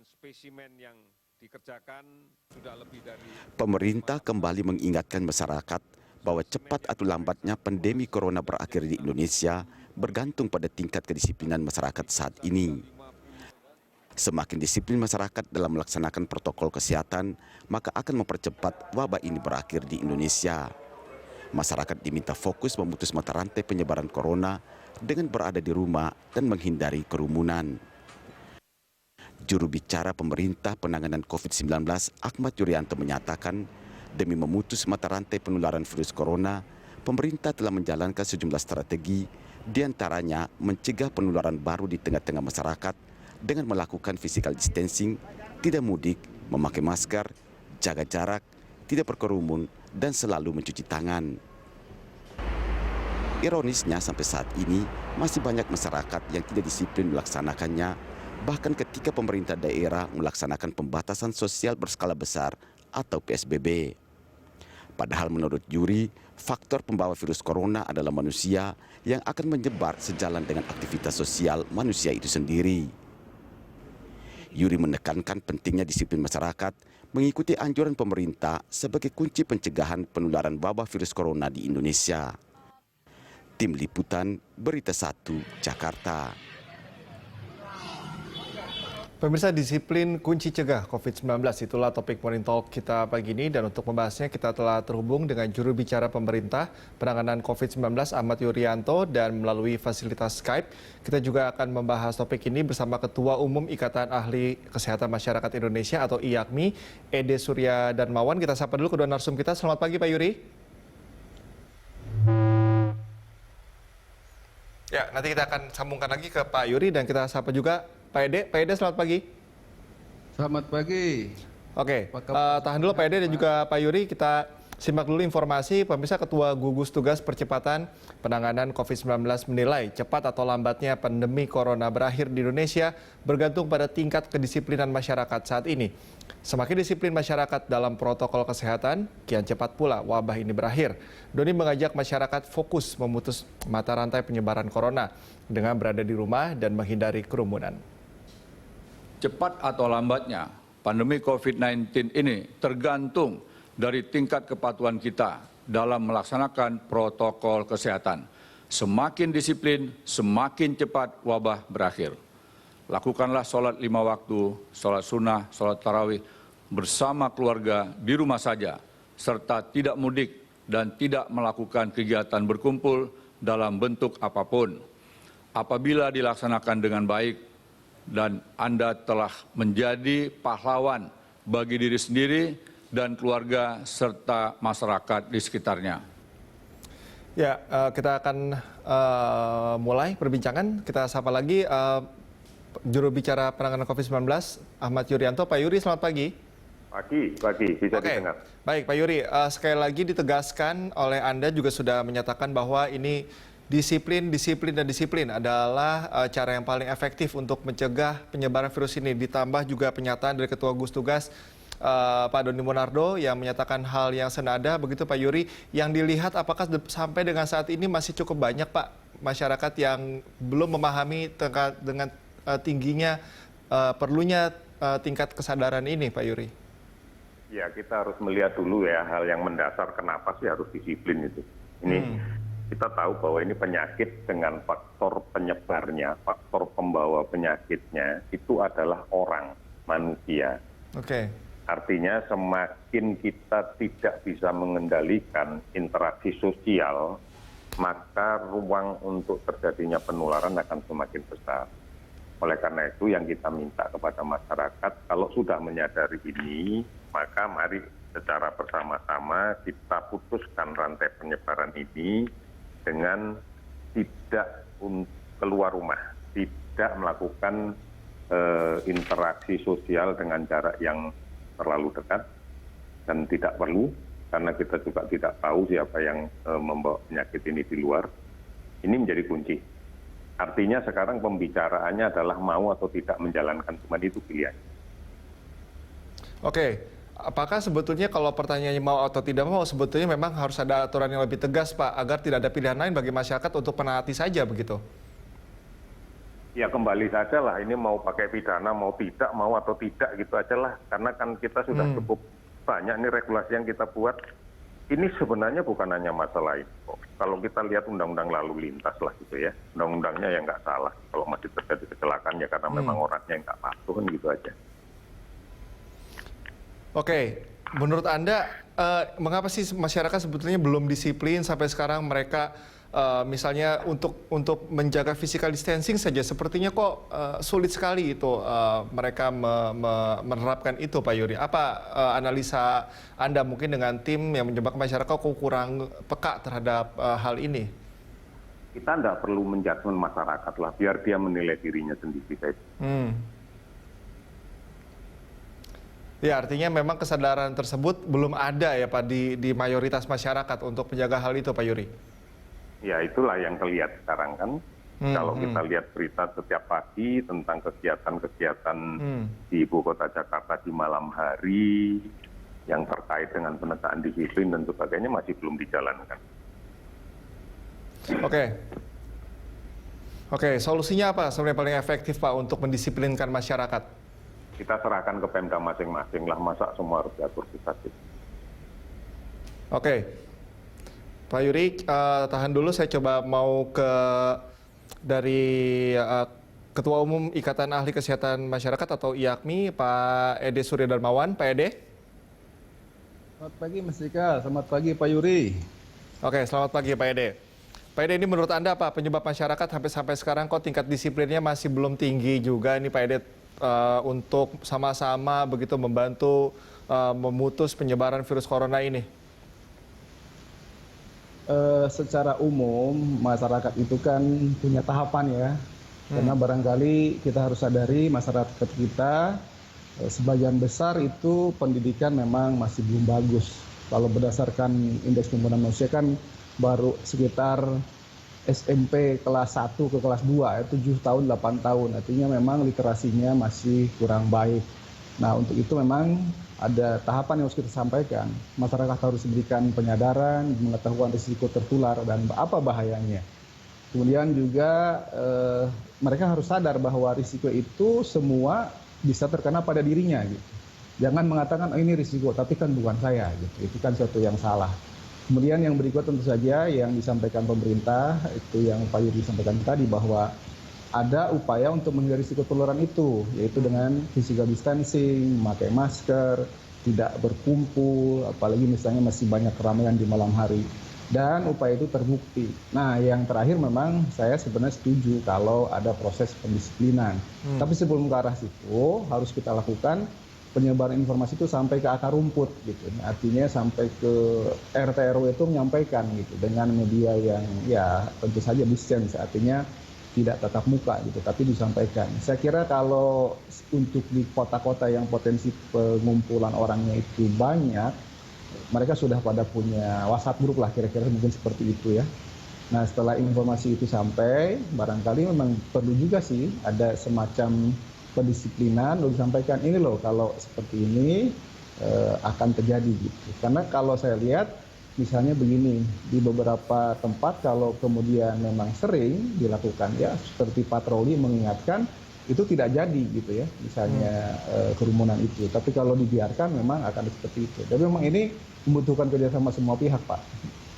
spesimen yang dikerjakan sudah lebih dari... Pemerintah kembali mengingatkan masyarakat bahwa cepat atau lambatnya pandemi corona berakhir di Indonesia bergantung pada tingkat kedisiplinan masyarakat saat ini. Semakin disiplin masyarakat dalam melaksanakan protokol kesehatan, maka akan mempercepat wabah ini berakhir di Indonesia. Masyarakat diminta fokus memutus mata rantai penyebaran corona dengan berada di rumah dan menghindari kerumunan. Juru bicara pemerintah penanganan COVID-19 Ahmad Yuryanto menyatakan, demi memutus mata rantai penularan virus corona, pemerintah telah menjalankan sejumlah strategi, diantaranya mencegah penularan baru di tengah-tengah masyarakat dengan melakukan physical distancing, tidak mudik, memakai masker, jaga jarak, tidak berkerumun, dan selalu mencuci tangan. Ironisnya sampai saat ini masih banyak masyarakat yang tidak disiplin melaksanakannya, bahkan ketika pemerintah daerah melaksanakan pembatasan sosial berskala besar atau PSBB. Padahal menurut Yuri, faktor pembawa virus corona adalah manusia yang akan menyebar sejalan dengan aktivitas sosial manusia itu sendiri. Yuri menekankan pentingnya disiplin masyarakat mengikuti anjuran pemerintah sebagai kunci pencegahan penularan wabah virus corona di Indonesia. Tim Liputan, Berita 1, Jakarta. Pemirsa, disiplin kunci cegah COVID-19, itulah topik Morning Talk kita pagi ini. Dan untuk membahasnya kita telah terhubung dengan juru bicara pemerintah penanganan COVID-19 Ahmad Yuryanto, dan melalui fasilitas Skype kita juga akan membahas topik ini bersama Ketua Umum Ikatan Ahli Kesehatan Masyarakat Indonesia atau IAKMI, Ede Surya Darmawan. Kita sapa dulu kedua narsum kita. Selamat pagi Pak Yuri. Ya, nanti kita akan sambungkan lagi ke Pak Yuri dan kita sapa juga Pak Ede. Pak Ede, selamat pagi. Selamat pagi. Oke, tahan dulu Pak Ede dan juga Pak Yuri. Kita simak dulu informasi. Pemirsa, Ketua Gugus Tugas Percepatan Penanganan COVID-19 menilai cepat atau lambatnya pandemi corona berakhir di Indonesia bergantung pada tingkat kedisiplinan masyarakat saat ini. Semakin disiplin masyarakat dalam protokol kesehatan, kian cepat pula wabah ini berakhir. Doni mengajak masyarakat fokus memutus mata rantai penyebaran corona dengan berada di rumah dan menghindari kerumunan. Cepat atau lambatnya pandemi COVID-19 ini tergantung dari tingkat kepatuhan kita dalam melaksanakan protokol kesehatan. Semakin disiplin, semakin cepat wabah berakhir. Lakukanlah sholat 5 waktu, sholat sunnah, sholat tarawih bersama keluarga di rumah saja, serta tidak mudik dan tidak melakukan kegiatan berkumpul dalam bentuk apapun. Apabila dilaksanakan dengan baik dan Anda telah menjadi pahlawan bagi diri sendiri dan keluarga serta masyarakat di sekitarnya. Ya, kita akan mulai perbincangan. Kita sapa lagi juru bicara penanganan COVID-19 Ahmad Yuryanto. Pak Yuri, selamat pagi. Pagi, bisa didengar. Baik, Pak Yuri, sekali lagi ditegaskan oleh Anda juga sudah menyatakan bahwa ini disiplin adalah cara yang paling efektif untuk mencegah penyebaran virus ini. Ditambah juga pernyataan dari Ketua Gugus Tugas Pak Doni Monardo yang menyatakan hal yang senada. Begitu Pak Yuri, yang dilihat apakah sampai dengan saat ini masih cukup banyak Pak masyarakat yang belum memahami dengan tingginya perlunya tingkat kesadaran ini Pak Yuri? Ya, kita harus melihat dulu ya hal yang mendasar kenapa sih harus disiplin itu. Ini kita tahu bahwa ini penyakit dengan faktor penyebarnya, faktor pembawa penyakitnya itu adalah orang, manusia. Oke. Artinya semakin kita tidak bisa mengendalikan interaksi sosial, maka ruang untuk terjadinya penularan akan semakin besar. Oleh karena itu yang kita minta kepada masyarakat, kalau sudah menyadari ini, maka mari secara bersama-sama kita putuskan rantai penyebaran ini dengan tidak keluar rumah, tidak melakukan interaksi sosial dengan jarak yang terlalu dekat dan tidak perlu, karena kita juga tidak tahu siapa yang membawa penyakit ini di luar. Ini menjadi kunci. Artinya sekarang pembicaraannya adalah mau atau tidak menjalankan, cuma itu pilihan. Oke, apakah sebetulnya kalau pertanyaannya mau atau tidak mau, sebetulnya memang harus ada aturan yang lebih tegas Pak, agar tidak ada pilihan lain bagi masyarakat untuk menaati saja begitu? Ya kembali saja lah, ini mau pakai pidana, mau tidak, mau atau tidak gitu aja lah. Karena kan kita sudah cukup banyak nih regulasi yang kita buat. Ini sebenarnya bukan hanya masalah itu. Kalau kita lihat undang-undang lalu lintas lah gitu ya. Undang-undangnya ya nggak salah. Kalau masih terjadi kecelakaan ya karena memang orangnya yang nggak patuh kan gitu aja. Oke, menurut Anda, mengapa sih masyarakat sebetulnya belum disiplin sampai sekarang mereka misalnya untuk menjaga physical distancing saja sepertinya kok sulit sekali itu mereka menerapkan itu, Pak Yuri. Apa analisa Anda mungkin dengan tim yang menyebabkan masyarakat kok kurang peka terhadap hal ini? Kita nggak perlu menjudgment masyarakat lah, biar dia menilai dirinya sendiri saja. Ya, artinya memang kesadaran tersebut belum ada ya Pak di mayoritas masyarakat untuk menjaga hal itu, Pak Yuri. Ya itulah yang terlihat sekarang kan. Kalau kita lihat berita setiap pagi tentang kegiatan-kegiatan di ibu kota Jakarta di malam hari yang terkait dengan penegakan disiplin dan sebagainya masih belum dijalankan. Oke, solusinya apa sebenarnya paling efektif Pak untuk mendisiplinkan masyarakat? Kita serahkan ke Pemda masing-masing lah, masa semua harus diatur pusat. Oke. Pak Yuri, tahan dulu, saya coba mau ke dari Ketua Umum Ikatan Ahli Kesehatan Masyarakat atau IAKMI, Pak Ede Surya Darmawan. Pak Ede. Selamat pagi Mas Dika, selamat pagi Pak Yuri. Oke, selamat pagi Pak Ede. Pak Ede, ini menurut Anda apa penyebab masyarakat sampai sekarang kok tingkat disiplinnya masih belum tinggi juga ini Pak Ede untuk sama-sama begitu membantu memutus penyebaran virus corona ini? Secara umum masyarakat itu kan punya tahapan ya, karena barangkali kita harus sadari masyarakat kita sebagian besar itu pendidikan memang masih belum bagus. Kalau berdasarkan indeks pembangunan manusia kan baru sekitar SMP kelas 1 ke kelas 2 ya, 7 tahun 8 tahun, artinya memang literasinya masih kurang baik. Nah untuk itu memang ada tahapan yang harus kita sampaikan. Masyarakat harus diberikan penyadaran, mengetahuan risiko tertular dan apa bahayanya. Kemudian juga mereka harus sadar bahwa risiko itu semua bisa terkena pada dirinya gitu. Jangan mengatakan oh, ini risiko, tapi kan bukan saya gitu. Itu kan sesuatu yang salah. Kemudian yang berikut tentu saja yang disampaikan pemerintah, itu yang Pak Yuri sampaikan tadi bahwa ada upaya untuk menghindari risiko penularan itu, yaitu dengan physical distancing, memakai masker, tidak berkumpul, apalagi misalnya masih banyak keramaian di malam hari. Dan upaya itu terbukti. Nah, yang terakhir memang saya sebenarnya setuju kalau ada proses pendisiplinan. Tapi sebelum ke arah situ, harus kita lakukan penyebaran informasi itu sampai ke akar rumput gitu. Artinya sampai ke RT RW itu menyampaikan gitu dengan media yang ya tentu saja distance, artinya tidak tatap muka gitu, tapi disampaikan. Saya kira kalau untuk di kota-kota yang potensi pengumpulan orangnya itu banyak, mereka sudah pada punya WhatsApp grup lah, kira-kira mungkin seperti itu ya. Nah setelah informasi itu sampai, barangkali memang perlu juga sih ada semacam pendisiplinan, lalu disampaikan ini loh kalau seperti ini akan terjadi gitu. Karena kalau saya lihat misalnya begini, di beberapa tempat kalau kemudian memang sering dilakukan ya seperti patroli mengingatkan, itu tidak jadi gitu ya, misalnya kerumunan itu. Tapi kalau dibiarkan memang akan seperti itu. Tapi memang ini membutuhkan kerjasama semua pihak Pak.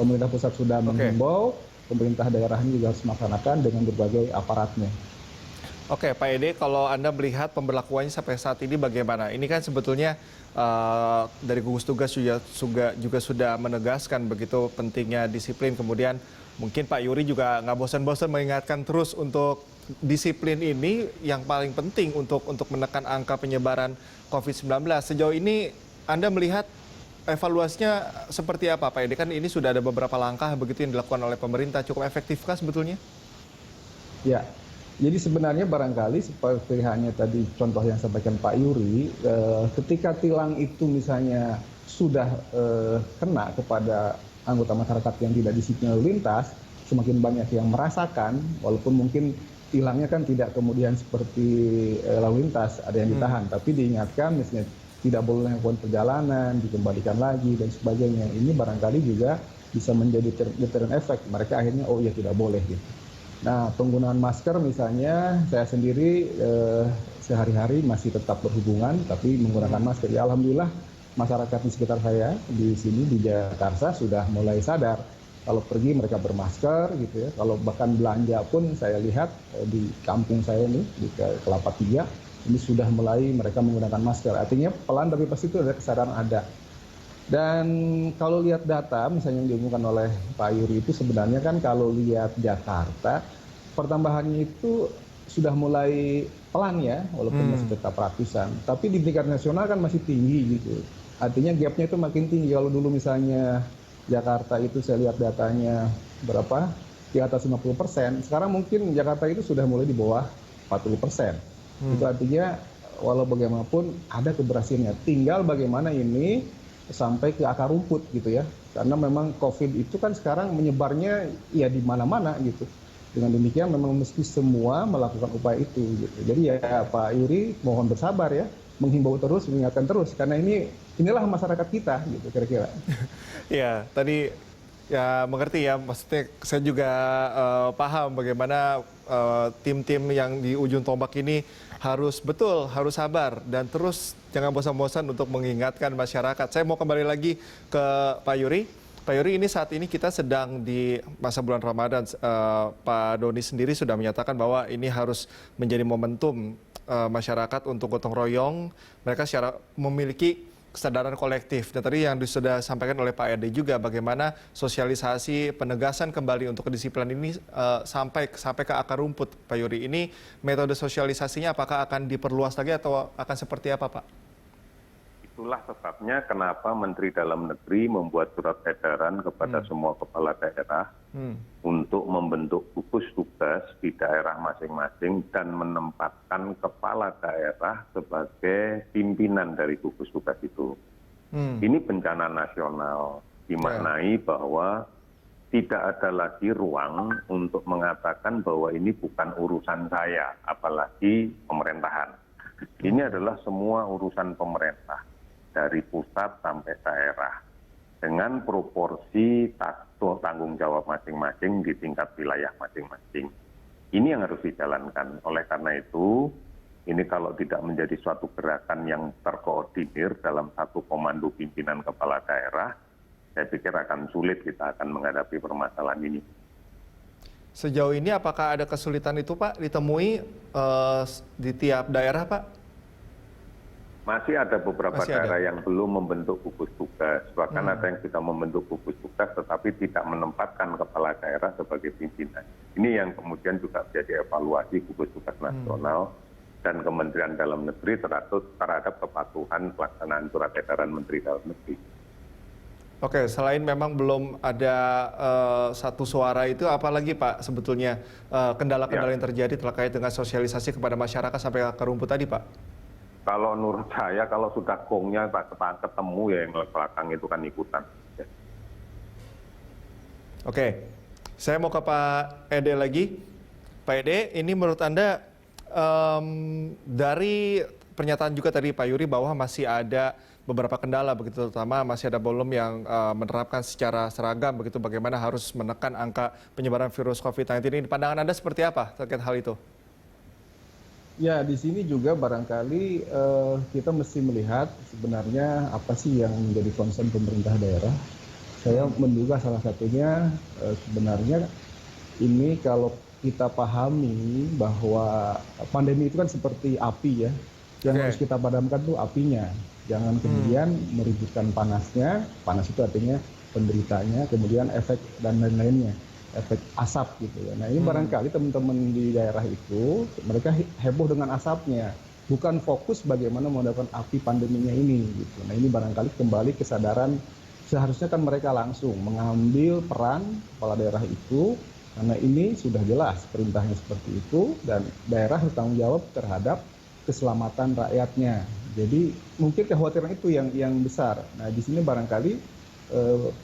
Pemerintah pusat sudah menghimbau, pemerintah daerahnya juga harus melaksanakan dengan berbagai aparatnya. Oke, Pak Ede, kalau Anda melihat pemberlakuannya sampai saat ini bagaimana? Ini kan sebetulnya dari gugus tugas juga sudah menegaskan begitu pentingnya disiplin. Kemudian mungkin Pak Yuri juga nggak bosan-bosan mengingatkan terus untuk disiplin ini yang paling penting untuk menekan angka penyebaran COVID-19. Sejauh ini Anda melihat evaluasinya seperti apa, Pak Ede? Kan ini sudah ada beberapa langkah begitu yang dilakukan oleh pemerintah. Cukup efektifkah sebetulnya? Ya. Jadi sebenarnya barangkali seperti hanya tadi contoh yang sampaikan Pak Yuri, ketika tilang itu misalnya sudah kena kepada anggota masyarakat yang tidak disiplin lalu lintas, semakin banyak yang merasakan, walaupun mungkin tilangnya kan tidak kemudian seperti lalu lintas, ada yang ditahan, tapi diingatkan misalnya tidak boleh melakukan perjalanan, dikembalikan lagi dan sebagainya. Ini barangkali juga bisa menjadi deterrent effect, mereka akhirnya oh ya tidak boleh gitu. Nah, penggunaan masker misalnya saya sendiri sehari-hari masih tetap berhubungan tapi menggunakan masker. Ya alhamdulillah masyarakat di sekitar saya di sini di Jakarta sudah mulai sadar. Kalau pergi mereka bermasker gitu ya. Kalau bahkan belanja pun saya lihat di kampung saya ini di Kelapa Tiga ini sudah mulai mereka menggunakan masker. Artinya pelan tapi pasti itu ada kesadaran ada. Dan kalau lihat data misalnya yang diumumkan oleh Pak Yuri itu sebenarnya kan kalau lihat Jakarta pertambahannya itu sudah mulai pelan ya walaupun masih tetap ratusan. Tapi di tingkat nasional kan masih tinggi gitu. Artinya gapnya itu makin tinggi. Kalau dulu misalnya Jakarta itu saya lihat datanya berapa? Di atas 50%. Sekarang mungkin Jakarta itu sudah mulai di bawah 40%. Itu artinya walau bagaimanapun ada keberhasilannya. Tinggal bagaimana ini sampai ke akar rumput gitu ya. Karena memang COVID itu kan sekarang menyebarnya ya di mana-mana gitu. Dengan demikian memang mesti semua melakukan upaya itu gitu. Jadi ya Pak Yuri mohon bersabar ya. Menghimbau terus, mengingatkan terus karena inilah masyarakat kita gitu kira-kira. Ya, tadi ya mengerti ya, maksudnya saya juga paham bagaimana tim-tim yang di ujung tombak ini harus sabar dan terus jangan bosan-bosan untuk mengingatkan masyarakat. Saya mau kembali lagi ke Pak Yuri. Pak Yuri, ini saat ini kita sedang di masa bulan Ramadan. Pak Doni sendiri sudah menyatakan bahwa ini harus menjadi momentum masyarakat untuk gotong royong, mereka secara memiliki kesadaran kolektif. Dan tadi yang sudah disampaikan oleh Pak Ede juga bagaimana sosialisasi penegasan kembali untuk kedisiplinan ini sampai ke akar rumput. Pak Yuri, ini metode sosialisasinya apakah akan diperluas lagi atau akan seperti apa, Pak? Itulah sebabnya kenapa Menteri Dalam Negeri membuat surat edaran kepada semua kepala daerah untuk membentuk gugus tugas di daerah masing-masing dan menempatkan kepala daerah sebagai pimpinan dari gugus tugas itu. Ini bencana nasional, dimaknai bahwa tidak ada lagi ruang untuk mengatakan bahwa ini bukan urusan saya, apalagi pemerintahan. Ini adalah semua urusan pemerintah. Dari pusat sampai daerah dengan proporsi tanggung jawab masing-masing di tingkat wilayah masing-masing. Ini yang harus dijalankan. Oleh karena itu, ini kalau tidak menjadi suatu gerakan yang terkoordinir dalam satu komando pimpinan kepala daerah, saya pikir akan sulit kita akan menghadapi permasalahan ini. Sejauh ini apakah ada kesulitan itu, Pak, ditemui di tiap daerah, Pak? Masih ada beberapa daerah yang belum membentuk gugus tugas. Bahkan ada yang sudah membentuk gugus tugas tetapi tidak menempatkan kepala daerah sebagai pimpinan. Ini yang kemudian juga menjadi evaluasi gugus tugas nasional dan Kementerian Dalam Negeri terhadap kepatuhan pelaksanaan surat edaran Menteri Dalam Negeri. Oke, selain memang belum ada satu suara itu, apalagi Pak sebetulnya kendala-kendala yang terjadi terkait dengan sosialisasi kepada masyarakat sampai ke rumput tadi, Pak? Kalau menurut saya, kalau sudah gongnya ketemu ya yang belakang itu kan ikutan. Ya. Oke, saya mau ke Pak Ede lagi. Pak Ede, ini menurut Anda dari pernyataan juga tadi Pak Yuri bahwa masih ada beberapa kendala begitu, terutama masih ada belum yang menerapkan secara seragam begitu bagaimana harus menekan angka penyebaran virus COVID-19 ini. Pandangan Anda seperti apa terkait hal itu? Ya, di sini juga barangkali kita mesti melihat sebenarnya apa sih yang menjadi concern pemerintah daerah. Saya menduga salah satunya sebenarnya ini kalau kita pahami bahwa pandemi itu kan seperti api ya. Yang harus kita padamkan tuh apinya. Jangan kemudian meributkan panasnya. Panas itu artinya penderitanya, kemudian efek dan lain-lainnya. Efek asap gitu ya. Nah ini barangkali teman-teman di daerah itu mereka heboh dengan asapnya, bukan fokus bagaimana memadamkan api pandeminya ini gitu. Nah ini barangkali kembali kesadaran seharusnya kan mereka langsung mengambil peran kepala daerah itu karena ini sudah jelas perintahnya seperti itu dan daerah harus tanggung jawab terhadap keselamatan rakyatnya. Jadi mungkin kekhawatiran itu yang besar. Nah di sini barangkali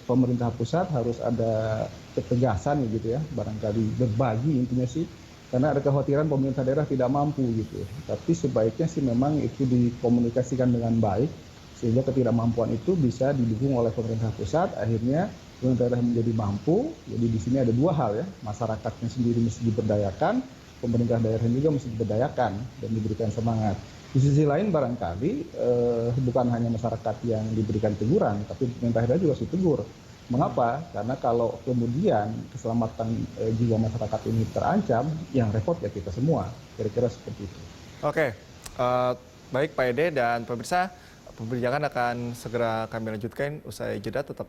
pemerintah pusat harus ada ketegasan gitu ya, barangkali berbagi intinya sih, karena ada kekhawatiran pemerintah daerah tidak mampu gitu. Tapi sebaiknya sih memang itu dikomunikasikan dengan baik sehingga ketidakmampuan itu bisa didukung oleh pemerintah pusat, akhirnya pemerintah daerah menjadi mampu. Jadi di sini ada dua hal ya, masyarakatnya sendiri mesti diberdayakan, pemerintah daerah juga mesti diberdayakan dan diberikan semangat. Di sisi lain barangkali bukan hanya masyarakat yang diberikan teguran, tapi pemerintah daerah juga harus ditegur. Mengapa? Karena kalau kemudian keselamatan jiwa masyarakat ini terancam, yang repot ya kita semua. Kira-kira seperti itu. Oke, baik Pak Ede dan pemirsa, perbincangan akan segera kami lanjutkan usai jeda tetap.